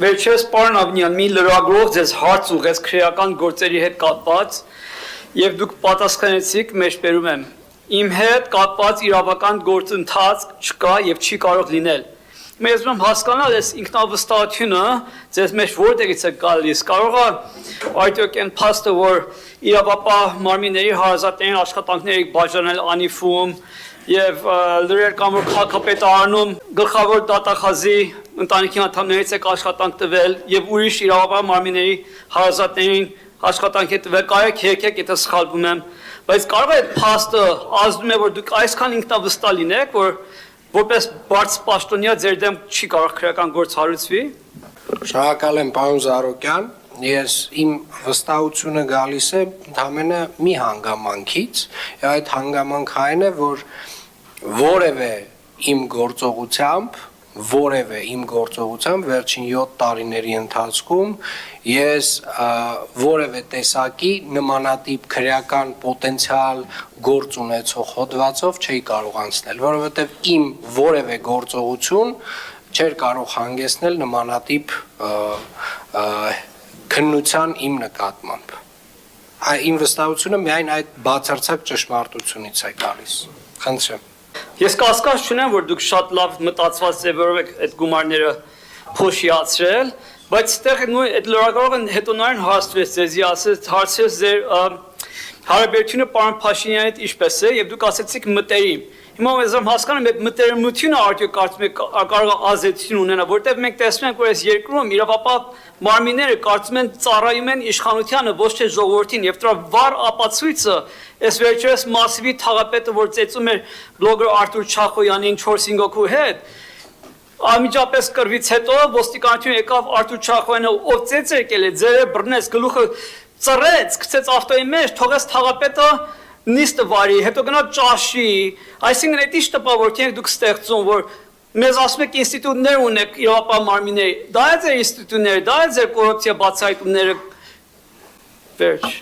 Վերջերս պարոն Ավնյան, մի լրագրող ձեզ հարց ուղղեց քրեական գործերի հետ կապված եւ դուք պատասխանեցիք, մեջբերում եմ. Իմ հետ կապված իրավական գործընթաց չկա եւ չի կարող լինել։ Մեզ ում հասկանալ այս ինքնավստահությունը ձեզ մեջ որտեղից է գալիս։ Կարող է արդյոք այն փաստը, որ իրավապահ մարմինների հարազատներին աշխատանքներ եք բաժանել անիֆում եւ լրեր կամ որ քաղաքապետարանում գլխավոր դատախազի ընտանիքի անդամներից եք աշխատանք տվել եւ ուրիշ իրավապահ մարմինների հարազատներին աշխատանք եք տվել, կարեք եկեք, եթե սխալվում եմ, բայց կարող է փաստը ազդում է, որ դուք այսքան ինքնավստահ լինեք, որ որպես բարձր պաշտոնյա ձեր դեմ չի կարող քրեական գործ հարուցվի։ Շնորհակալ եմ, պարոն Զարոկյան, ես իմ վստահությունը գալիս է ընդհանրապես մի հանգամանքից, եւ այդ հանգամանքը այն է, որ որևէ իմ գործողությամբ վերջին 7 տարիների ընթացքում ես որևէ տեսակի նմանատիպ քրեական պոտենցիալ գործ ունեցող հոդվածով չի կարող անցնել, որովհետև իմ որևէ գործողություն չէր կարող հանգեցնել նմանատիպ քննության իմ նկատմամբ։ Իմ վստահությունը միայն այդ բացարձակ ճշմարտությունից է գալիս։ Խնդրեմ։ Ես կասկած չունեմ, որ դուք շատ լավ մտածված ձևերով եք այդ գումարները փոշիացրել, բայց այդտեղ այդ լրագրողը հետոնային հարցրեց ձեզի, հարցրեց ձեր հարաբերությունը պարոն Փաշինյանի հետ ինչպես է, եւ դուք ասացիք մտերիմ։ Հիմա ես հասկանում եմ, այդ մտերմությունը արդյոք կարծում եք կարող է ազդեցություն ունենա, որտեղ մենք տեսնում ենք, որ այս երկրում իրավապահ մարմինները կարծում են ծառայում են իշխանությանը, ոչ թե ժողովրդին, եւ դրա վառ ապացույցը այս վերջերս Մասիվի թաղապետը, որ ծեծում էր բլոգեր Արթուր Չախոյանին 4-5 հոգու հետ, անմիջապես կռվից հետո ոստիկանությունը եկավ Արթուր Չախոյանը, ով ծեծ եկել է, ձերը բռնեց, գլուխը ծռեց, գցեց ավտոյի մեջ, թողեց թաղապետը նիստը վարի, հետո գնա ճաշի, այսինքն այդ ինչ տպավորություն եք դուք ստեղծում, որ մեզ ասում եք ինստիտուտներ ունեք իրավապահ մարմինների, դա է ձեր ինստիտուտները, դա է ձեր կոռուպցիա բացահայտումները, վերջ։